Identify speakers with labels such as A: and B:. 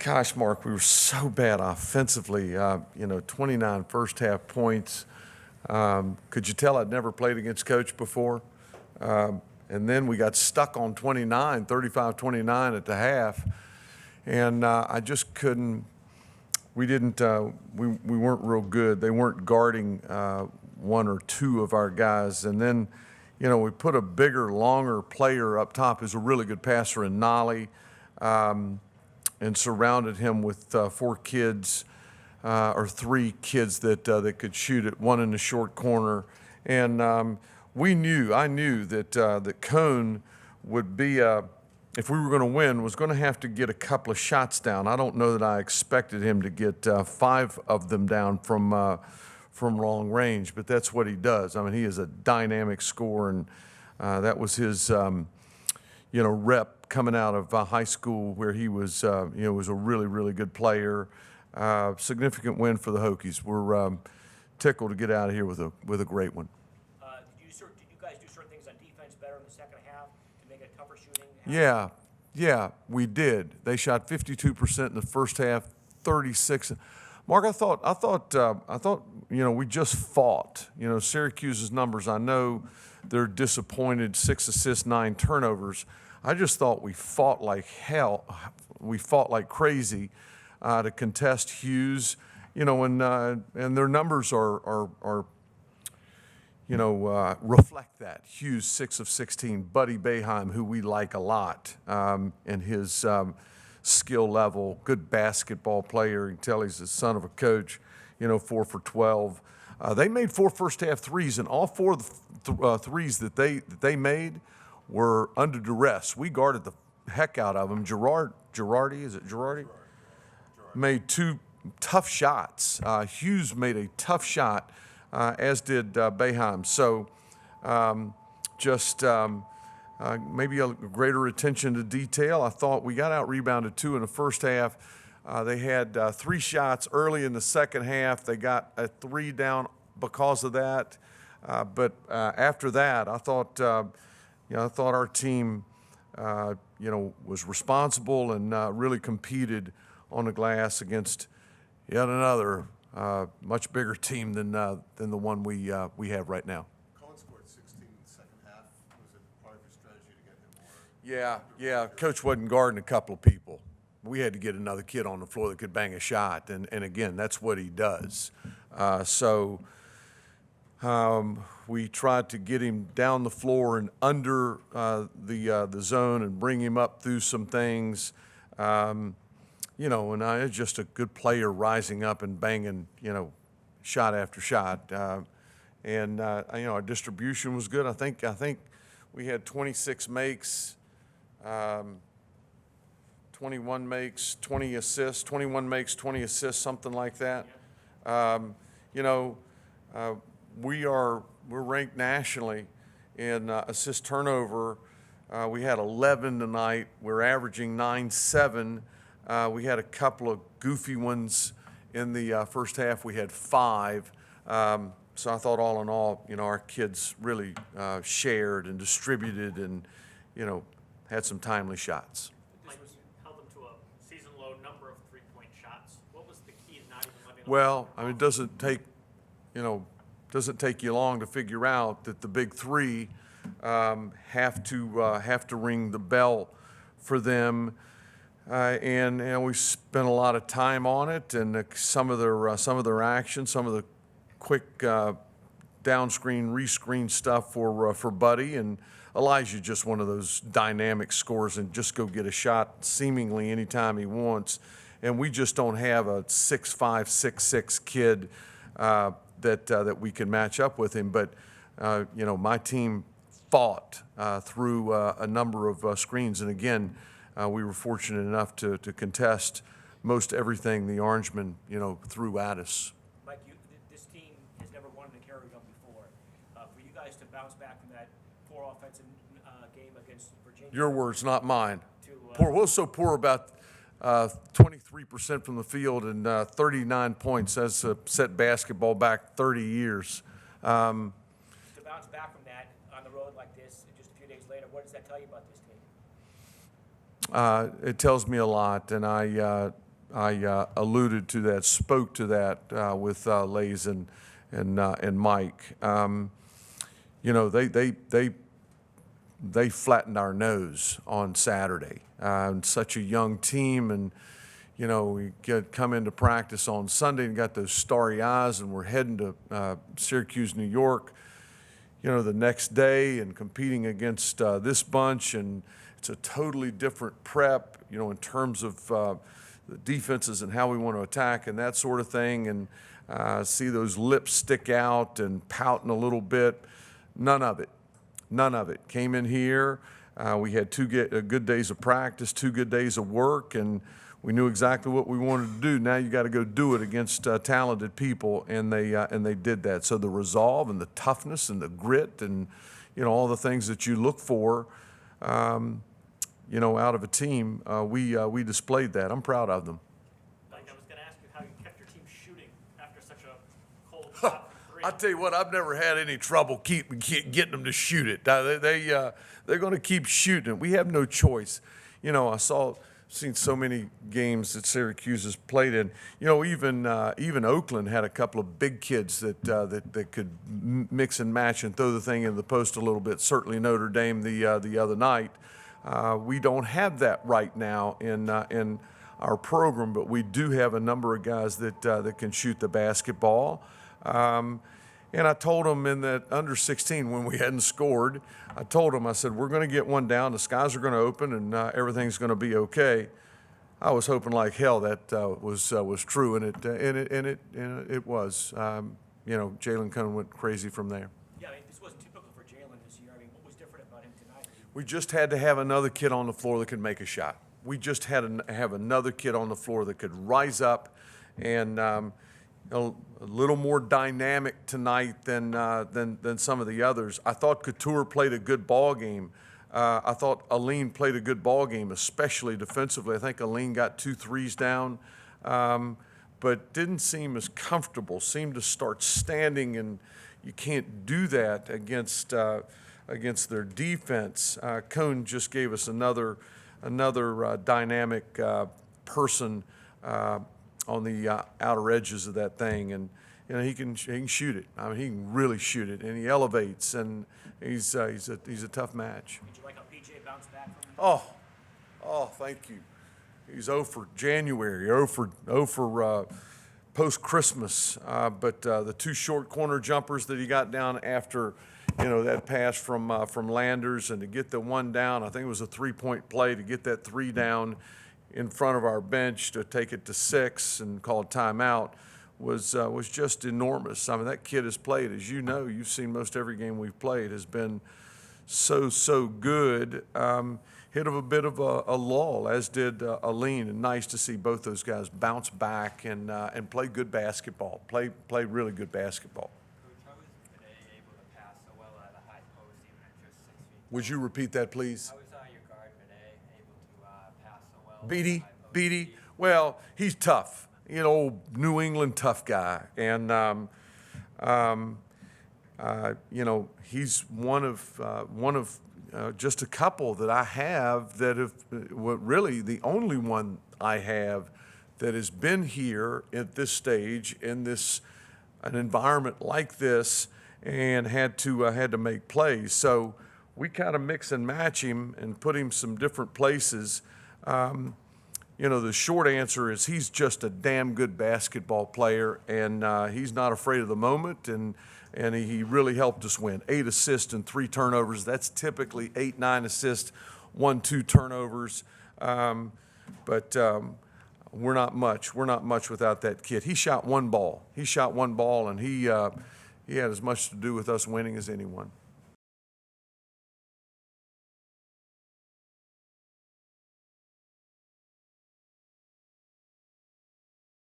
A: Gosh, Mark, we were so bad offensively. 29 first half points. Could you tell I'd never played against Coach before? And then we got stuck on 29, 35-29 at the half. And I just couldn't, we weren't real good. They weren't guarding one or two of our guys. And then, we put a bigger, longer player up top who's a really good passer in Nolly, and surrounded him with four kids, or three kids that could shoot it, one in the short corner. And I knew that Cone would be, if we were going to win, was going to have to get a couple of shots down. I don't know that I expected him to get 5 of them down from long range, but that's what he does. I mean, he is a dynamic scorer, and that was his, rep coming out of high school, where he was, was a really, really good player. Significant win for the Hokies. We're tickled to get out of here with a great one.
B: Did you guys do certain things on defense better in the second half to make it tougher shooting?
A: Yeah, we did. They shot 52% in the first half, 36. Mark, I thought, we just fought. Syracuse's numbers, I know they're disappointed, 6 assists, 9 turnovers. I just thought we fought like hell. We fought like crazy to contest Hughes, and their numbers are reflect that. Hughes, 6 of 16. Buddy Boeheim, who we like a lot, and his skill level, good basketball player. You can tell he's the son of a coach, 4 for 12. They made 4 first-half threes, and all 4 of the threes that they made were under duress. We guarded the heck out of them. Girardi? Made 2 tough shots. Hughes made a tough shot, as did Boeheim. So maybe a greater attention to detail. I thought we got out-rebounded 2 in the first half. They had 3 shots early in the second half. They got a 3 down because of that. But after that, I thought our team, was responsible and really competed on the glass against yet another much bigger team than the one we have right now.
C: Cohen scored 16 in the second half. Was it part of your strategy to get him more?
A: Yeah. Coach wasn't guarding a couple of people. We had to get another kid on the floor that could bang a shot, and again, that's what he does. We tried to get him down the floor and under the zone and bring him up through some things. And I was just a good player rising up and banging, shot after shot. Our distribution was good. I think we had 26 makes, 21 makes, 20 assists, 21 makes, 20 assists, something like that. We're ranked nationally in assist turnover. We had 11 tonight. We're averaging 9.7. We had a couple of goofy ones in the first half. We had 5. So I thought all in all, our kids really shared and distributed and, had some timely shots.
B: Held them to a season-low number of three-point shots. What was the key to not even letting them?
A: Well, it doesn't take you long to figure out that the big 3 have to ring the bell for them. And we spent a lot of time on it, and some of their action, some of the quick down-screen, re-screen stuff for Buddy, and Elijah just one of those dynamic scorers and just go get a shot seemingly anytime he wants. And we just don't have a 6'5", 6'6" kid that we can match up with him. But my team fought through a number of screens, and again, we were fortunate enough to contest most everything the Orangemen, threw at us.
B: Mike, this team has never won the carry gun before. For you guys to bounce back from that poor offensive game against Virginia.
A: Your words, not mine. Poor. What was so poor about 23% from the field and 39 points? That's set basketball back 30 years.
B: To bounce back from that on the road like this, just a few days later, what does that tell you about this team?
A: It tells me a lot, and I alluded to that, spoke to that with Lays and Mike. You know, they flattened our nose on Saturday. Such a young team, and you know, we come into practice on Sunday and got those starry eyes, and we're heading to Syracuse, New York, you know, the next day, and competing against this bunch, and it's a totally different prep, you know, in terms of the defenses and how we want to attack and that sort of thing, and see those lips stick out and pouting a little bit. None of it. None of it. Came in here. We had two good days of practice, 2 good days of work, and we knew exactly what we wanted to do. Now you got to go do it against talented people, and they did that. So the resolve and the toughness and the grit and, you know, all the things that you look for, you know, out of a team, we displayed that. I'm proud of them.
B: Like, I was going to ask you how you kept your team shooting after such a cold shot from 3.
A: I tell you what, I've never had any trouble getting them to shoot it. They're going to keep shooting it. We have no choice. You know, seen so many games that Syracuse has played in. You know, even Oakland had a couple of big kids that could mix and match and throw the thing in the post a little bit. Certainly Notre Dame the other night. We don't have that right now in our program, but we do have a number of guys that can shoot the basketball. And I told them in that under 16 when we hadn't scored, I told them, I said, we're going to get one down, the skies are going to open, and everything's going to be okay. I was hoping like hell that was true, and it was. You know, Jalen Cone went crazy from there.
B: Yeah, I mean, this wasn't typical for Jalen this year. I mean, what was different about him tonight?
A: We just had to have another kid on the floor that could make a shot. We just had to have another kid on the floor that could rise up and a little more dynamic tonight than some of the others. I thought Couture played a good ball game. I thought Aline played a good ball game, especially defensively. I think Aline got 2 threes down, but didn't seem as comfortable. Seemed to start standing, and you can't do that against their defense. Cone just gave us another dynamic person on the outer edges of that thing, and you know he can shoot it. I mean, he can really shoot it, and he elevates, and he's a tough match.
B: Did you like how PJ bounced back from him?
A: Oh, thank you. He's 0 for January, 0 for post Christmas, but the 2 short corner jumpers that he got down after, you know, that pass from Landers, and to get the one down, I think it was a 3-point play to get that 3 down in front of our bench to take it to 6 and call a timeout was just enormous. I mean, that kid has played, as you know, you've seen most every game we've played, has been so good. Hit of a bit of a lull, as did Aline, and nice to see both those guys bounce back and play good basketball, play really good basketball.
D: Coach, how was today able to pass so well at a high post even at just 6 feet?
A: Would you repeat that, please?
D: How was your guard today able to pass so well?
A: Beatty, well, he's tough. You know, New England tough guy, and you know, he's one of just a couple that I have that have really the only one I have that has been here at this stage in an environment like this and had to make plays. So we kind of mix and match him and put him some different places. You know, the short answer is he's just a damn good basketball player, and he's not afraid of the moment, and he really helped us win. 8 assists and 3 turnovers. That's typically 8, 9 assists, 1, 2 turnovers. But we're not much. We're not much without that kid. He shot one ball. And he had as much to do with us winning as anyone.